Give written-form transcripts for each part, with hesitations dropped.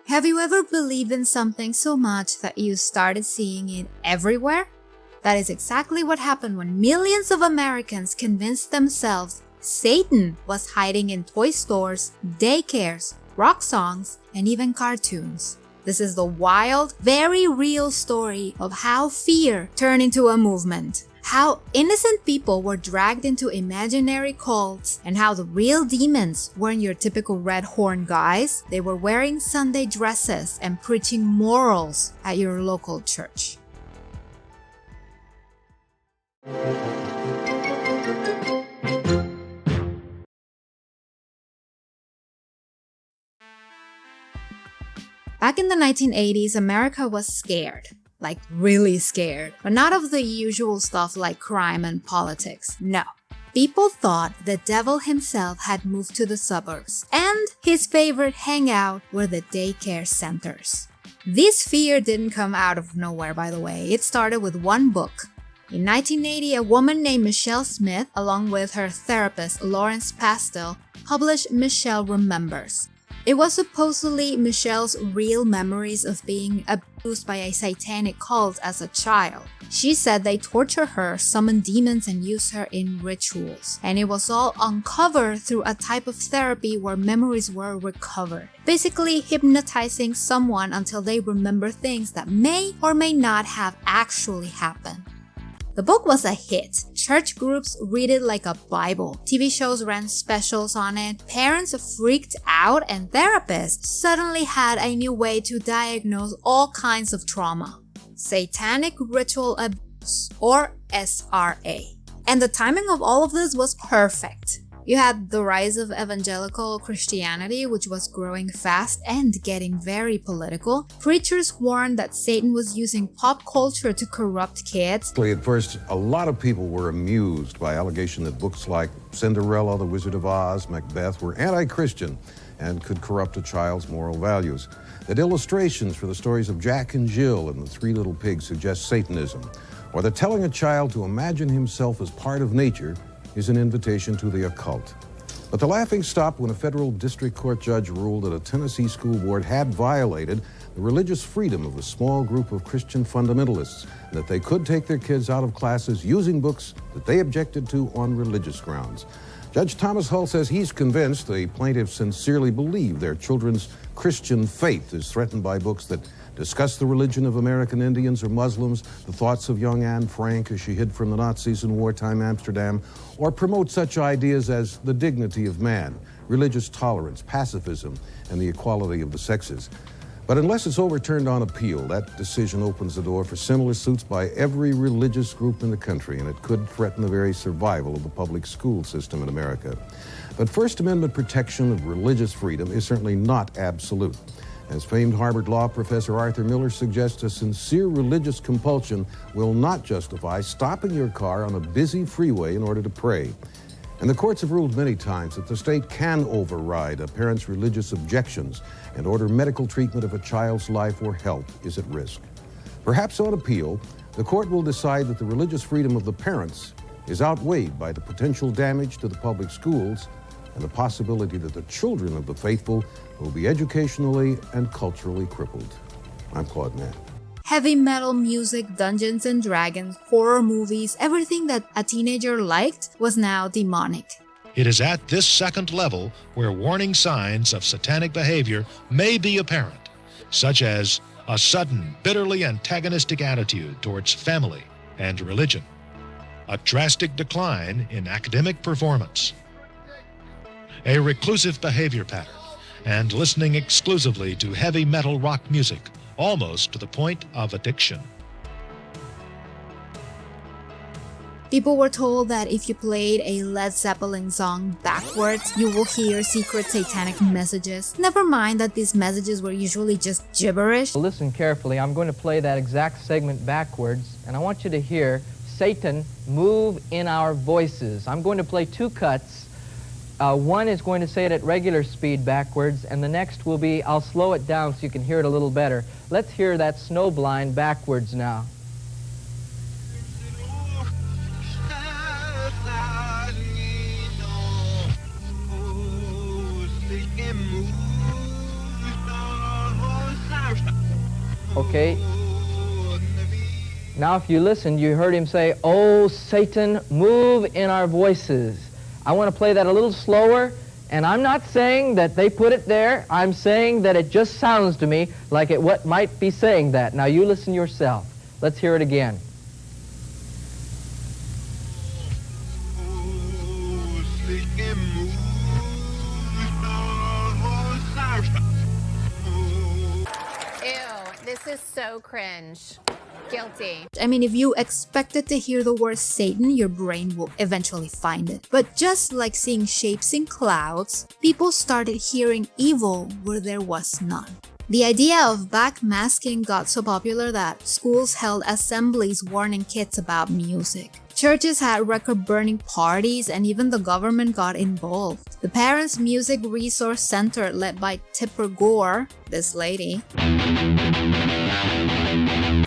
Have you ever believed in something so much that you started seeing it everywhere? That is exactly what happened when millions of Americans convinced themselves Satan was hiding in toy stores, daycares, rock songs, and even cartoons. This is the wild, very real story of how fear turned into a movement, how innocent people were dragged into imaginary cults, and how the real demons weren't your typical red-horned guys. They were wearing Sunday dresses and preaching morals at your local church. Back in the 1980s, America was scared. Like really scared. But not of the usual stuff like crime and politics. No. People thought the devil himself had moved to the suburbs, and his favorite hangout were the daycare centers. This fear didn't come out of nowhere, by the way. It started with one book. In 1980, a woman named Michelle Smith, along with her therapist Lawrence Pastel, published Misremembers. It was supposedly Michelle's real memories of being abused by a satanic cult as a child. She said they tortured her, summoned demons, and used her in rituals. And it was all uncovered through a type of therapy where memories were recovered. Basically hypnotizing someone until they remember things that may or may not have actually happened. The book was a hit. Church groups read it like a Bible. TV shows ran specials on it. Parents freaked out, and therapists suddenly had a new way to diagnose all kinds of trauma. Satanic Ritual Abuse, or SRA. And the timing of all of this was perfect. You had the rise of evangelical Christianity, which was growing fast and getting very political. Preachers warned that Satan was using pop culture to corrupt kids. At first, a lot of people were amused by allegation that books like Cinderella, The Wizard of Oz, Macbeth were anti-Christian and could corrupt a child's moral values. That illustrations for the stories of Jack and Jill and the Three Little Pigs suggest Satanism, or that telling a child to imagine himself as part of nature is an invitation to the occult. But the laughing stopped when a federal district court judge ruled that a Tennessee school board had violated the religious freedom of a small group of Christian fundamentalists, and that they could take their kids out of classes using books that they objected to on religious grounds. Judge Thomas Hull says he's convinced the plaintiffs sincerely believe their children's Christian faith is threatened by books that discuss the religion of American Indians or Muslims, the thoughts of young Anne Frank as she hid from the Nazis in wartime Amsterdam, or promote such ideas as the dignity of man, religious tolerance, pacifism, and the equality of the sexes. But unless it's overturned on appeal, that decision opens the door for similar suits by every religious group in the country, and it could threaten the very survival of the public school system in America. But First Amendment protection of religious freedom is certainly not absolute. As famed Harvard Law professor Arthur Miller suggests, a sincere religious compulsion will not justify stopping your car on a busy freeway in order to pray. And the courts have ruled many times that the state can override a parent's religious objections and order medical treatment if a child's life or health is at risk. Perhaps on appeal, the court will decide that the religious freedom of the parents is outweighed by the potential damage to the public schools and the possibility that the children of the faithful will be educationally and culturally crippled. I'm Claude Mann. Heavy metal music, Dungeons and Dragons, horror movies, everything that a teenager liked was now demonic. It is at this second level where warning signs of satanic behavior may be apparent, such as a sudden, bitterly antagonistic attitude towards family and religion, a drastic decline in academic performance, a reclusive behavior pattern, and listening exclusively to heavy metal rock music, almost to the point of addiction. People were told that if you played a Led Zeppelin song backwards, you will hear secret satanic messages. Never mind that these messages were usually just gibberish. Listen carefully. I'm going to play that exact segment backwards, and I want you to hear Satan move in our voices. I'm going to play two cuts. One is going to say it at regular speed backwards, and the next will be, I'll slow it down so you can hear it a little better. Let's hear that Snowblind backwards now. Okay? Now if you listened, you heard him say, "Oh, Satan, move in our voices." I want to play that a little slower, and I'm not saying that they put it there. I'm saying that it just sounds to me like it what might be saying that. Now you listen yourself. Let's hear it again. Ew, this is so cringe. Guilty. I mean, if you expected to hear the word Satan, your brain will eventually find it. But just like seeing shapes in clouds, people started hearing evil where there was none. The idea of backmasking got so popular that schools held assemblies warning kids about music. Churches had record-burning parties, and even the government got involved. The Parents Music Resource Center, led by Tipper Gore, this lady,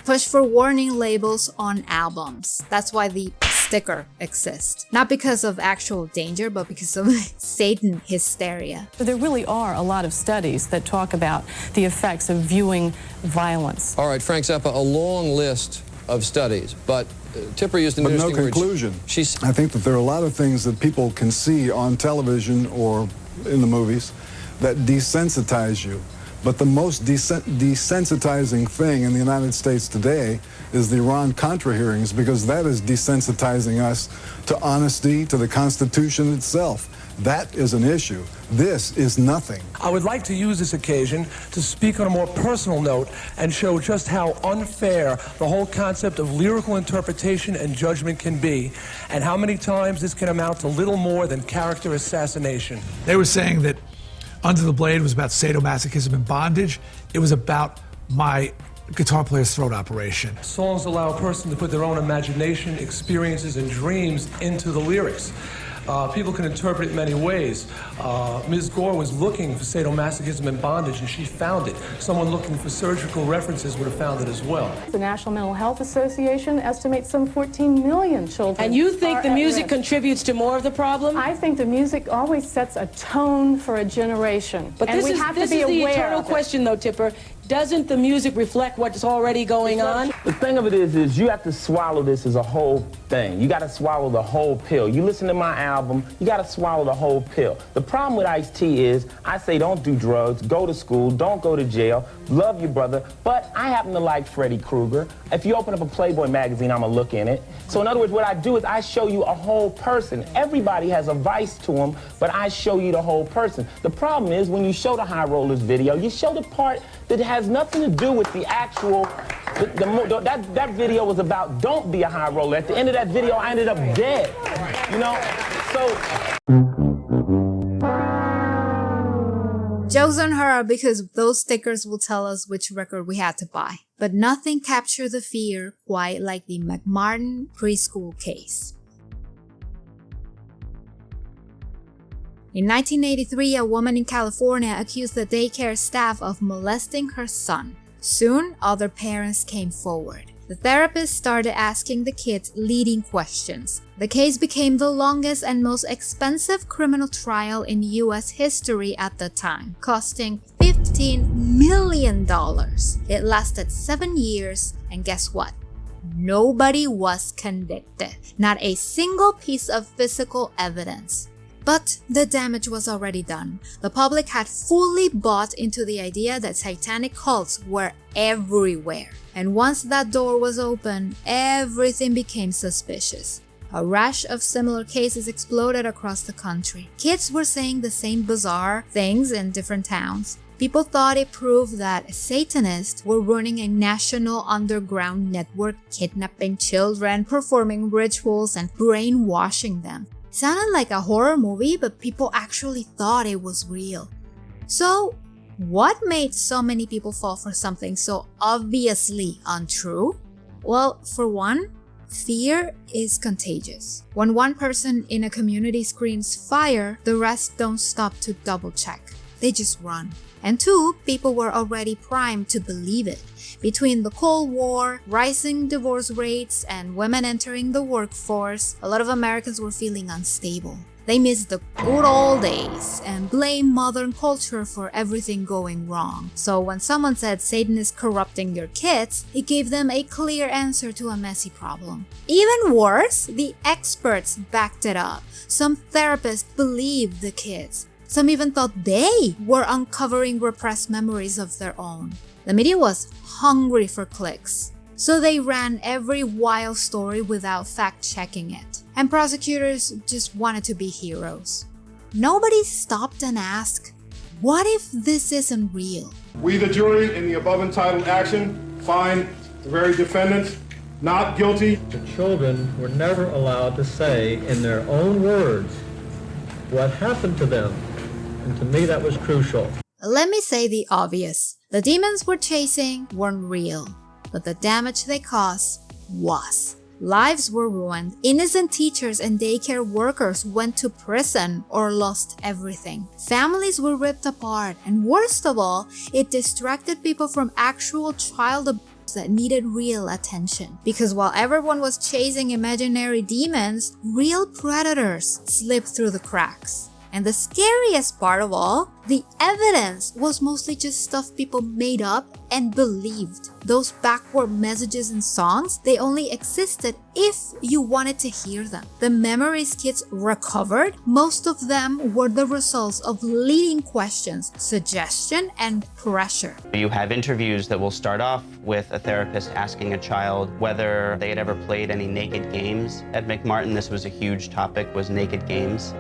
pushed for warning labels on albums. That's why the sticker exists. Not because of actual danger, but because of Satan hysteria. There really are a lot of studies that talk about the effects of viewing violence. All right, Frank Zappa, a long list of studies, but Tipper used an interesting no conclusion. word. I think that there are a lot of things that people can see on television or in the movies that desensitize you. But the most desensitizing thing in the United States today is the Iran-Contra hearings, because that is desensitizing us to honesty, to the Constitution itself. That is an issue. This is nothing. I would like to use this occasion to speak on a more personal note and show just how unfair the whole concept of lyrical interpretation and judgment can be, and how many times this can amount to little more than character assassination. They were saying that Under the Blade was about sadomasochism and bondage. It was about my guitar player's throat operation. Songs allow a person to put their own imagination, experiences, and dreams into the lyrics. People can interpret it many ways. Ms. Gore was looking for sadomasochism and bondage, and she found it. Someone looking for surgical references would have found it as well. The National Mental Health Association estimates some 14 million children. And you think the music risk. Contributes to more of the problem? I think the music always sets a tone for a generation. But and this we is have the to be aware eternal of it. question, though, Tipper. Doesn't the music reflect what's already going on? The thing of it is you have to swallow this as a whole thing. You got to swallow the whole pill. You listen to my album, you got to swallow the whole pill. The problem with Ice-T is I say don't do drugs, go to school, don't go to jail, love your brother, but I happen to like Freddy Krueger. If you open up a Playboy magazine, I'm going to look in it. So in other words, what I do is I show you a whole person. Everybody has a vice to them, but I show you the whole person. The problem is when you show the High Rollers video, you show the part that has nothing to do with the actual, that video was about don't be a high roller. At the end of that video, I ended up dead, you know? So. Joke's on her, because those stickers will tell us which record we had to buy. But nothing captured the fear quite like the McMartin Preschool case. In 1983, a woman in California accused the daycare staff of molesting her son. Soon, other parents came forward. The therapist started asking the kids leading questions. The case became the longest and most expensive criminal trial in US history at the time, costing $15 million. It lasted 7 years, and guess what? Nobody was convicted. Not a single piece of physical evidence. But the damage was already done. The public had fully bought into the idea that satanic cults were everywhere. And once that door was open, everything became suspicious. A rash of similar cases exploded across the country. Kids were saying the same bizarre things in different towns. People thought it proved that Satanists were running a national underground network, kidnapping children, performing rituals, and brainwashing them. It sounded like a horror movie, but people actually thought it was real. So, what made so many people fall for something so obviously untrue? Well, for one, fear is contagious. When one person in a community screams fire, the rest don't stop to double check. They just run. And two, people were already primed to believe it. Between the Cold War, rising divorce rates, and women entering the workforce, a lot of Americans were feeling unstable. They miss the good old days and blame modern culture for everything going wrong. So when someone said Satan is corrupting your kids, it gave them a clear answer to a messy problem. Even worse, the experts backed it up. Some therapists believed the kids. Some even thought they were uncovering repressed memories of their own. The media was hungry for clicks, so they ran every wild story without fact-checking it. And prosecutors just wanted to be heroes. Nobody stopped and asked, what if this isn't real? We, the jury, in the above entitled action, find the very defendants not guilty. The children were never allowed to say in their own words what happened to them. And to me, that was crucial. Let me say the obvious. The demons we're chasing weren't real, but the damage they caused was. Lives were ruined. Innocent teachers and daycare workers went to prison or lost everything. Families were ripped apart, and worst of all, it distracted people from actual child abuse that needed real attention. Because while everyone was chasing imaginary demons, real predators slipped through the cracks. And the scariest part of all, the evidence was mostly just stuff people made up and believed. Those backward messages and songs, they only existed if you wanted to hear them. The memories kids recovered, most of them were the results of leading questions, suggestion, and pressure. You have interviews that will start off with a therapist asking a child whether they had ever played any naked games. At McMartin, this was a huge topic, was naked games.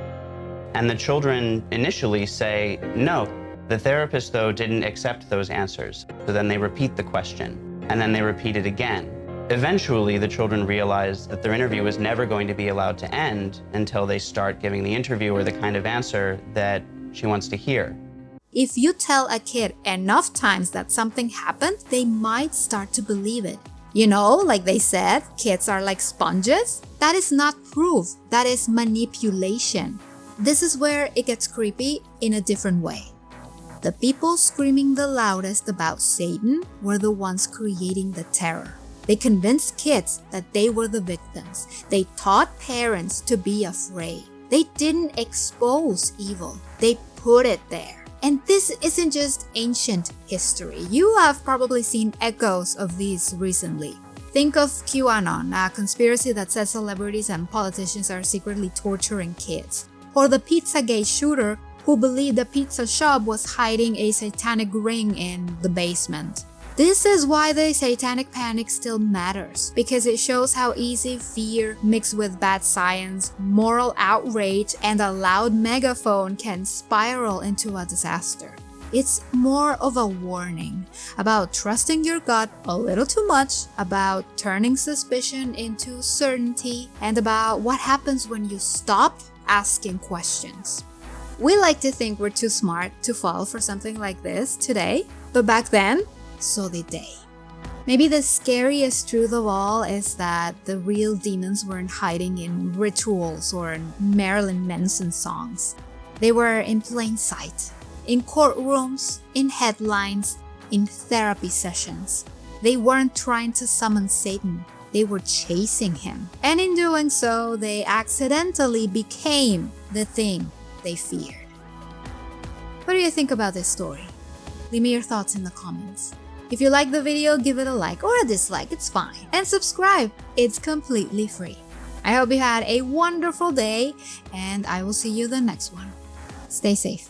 And the children initially say no. The therapist, though, didn't accept those answers. So then they repeat the question, and then they repeat it again. Eventually, the children realize that their interview is never going to be allowed to end until they start giving the interviewer the kind of answer that she wants to hear. If you tell a kid enough times that something happened, they might start to believe it. You know, like they said, kids are like sponges? That is not proof. That is manipulation. This is where it gets creepy in a different way. The people screaming the loudest about Satan were the ones creating the terror. They convinced kids that they were the victims. They taught parents to be afraid. They didn't expose evil. They put it there. And this isn't just ancient history. You have probably seen echoes of these recently. Think of QAnon, a conspiracy that says celebrities and politicians are secretly torturing kids. Or the Pizzagate shooter who believed a pizza shop was hiding a satanic ring in the basement. This is why the Satanic Panic still matters, because it shows how easy fear mixed with bad science, moral outrage, and a loud megaphone can spiral into a disaster. It's more of a warning about trusting your gut a little too much, about turning suspicion into certainty, and about what happens when you stop asking questions. We like to think we're too smart to fall for something like this today, but back then, so did they. Maybe the scariest truth of all is that the real demons weren't hiding in rituals or in Marilyn Manson songs. They were in plain sight, in courtrooms, in headlines, in therapy sessions. They weren't trying to summon Satan. They were chasing him. And in doing so, they accidentally became the thing they feared. What do you think about this story? Leave me your thoughts in the comments. If you like the video, give it a like or a dislike, it's fine. And subscribe, it's completely free. I hope you had a wonderful day, and I will see you the next one. Stay safe.